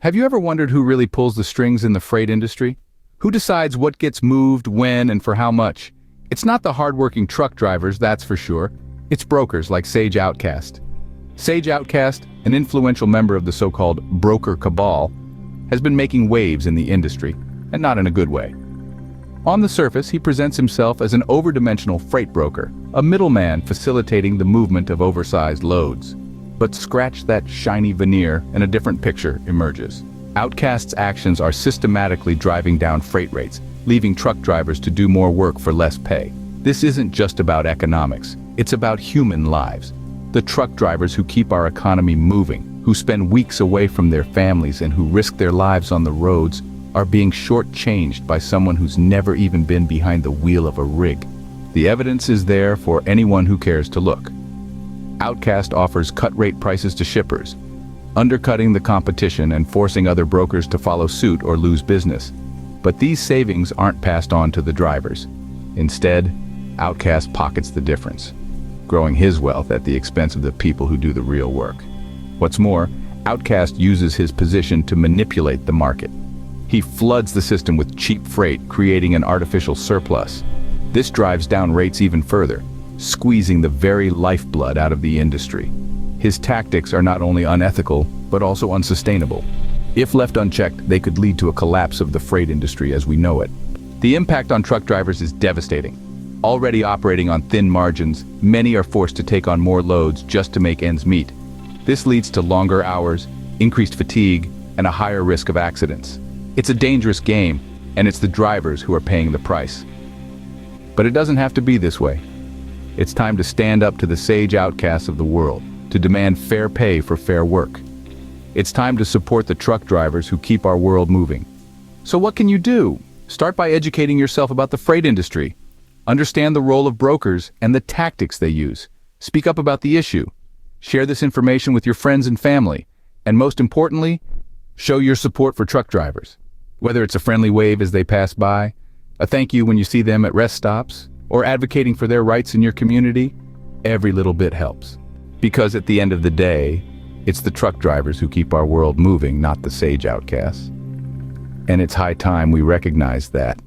Have you ever wondered who really pulls the strings in the freight industry? Who decides what gets moved, when, and for how much? It's not the hardworking truck drivers, that's for sure. It's brokers like Sage OutCast. Sage OutCast, an influential member of the so-called broker cabal, has been making waves in the industry, and not in a good way. On the surface, he presents himself as an overdimensional freight broker, a middleman facilitating the movement of oversized loads. But scratch that shiny veneer and a different picture emerges. OutCast's actions are systematically driving down freight rates, leaving truck drivers to do more work for less pay. This isn't just about economics, it's about human lives. The truck drivers who keep our economy moving, who spend weeks away from their families and who risk their lives on the roads, are being shortchanged by someone who's never even been behind the wheel of a rig. The evidence is there for anyone who cares to look. OutCast offers cut-rate prices to shippers, undercutting the competition and forcing other brokers to follow suit or lose business. But these savings aren't passed on to the drivers. Instead, OutCast pockets the difference, growing his wealth at the expense of the people who do the real work. What's more, OutCast uses his position to manipulate the market. He floods the system with cheap freight, creating an artificial surplus. This drives down rates even further, squeezing the very lifeblood out of the industry. His tactics are not only unethical, but also unsustainable. If left unchecked, they could lead to a collapse of the freight industry as we know it. The impact on truck drivers is devastating. Already operating on thin margins, many are forced to take on more loads just to make ends meet. This leads to longer hours, increased fatigue, and a higher risk of accidents. It's a dangerous game, and it's the drivers who are paying the price. But it doesn't have to be this way. It's time to stand up to the Sage OutCasts of the world, to demand fair pay for fair work. It's time to support the truck drivers who keep our world moving. So what can you do? Start by educating yourself about the freight industry. Understand the role of brokers and the tactics they use. Speak up about the issue. Share this information with your friends and family. And most importantly, show your support for truck drivers. Whether it's a friendly wave as they pass by, a thank you when you see them at rest stops, or advocating for their rights in your community, every little bit helps. Because at the end of the day, it's the truck drivers who keep our world moving, not the Sage OutCasts. And it's high time we recognize that.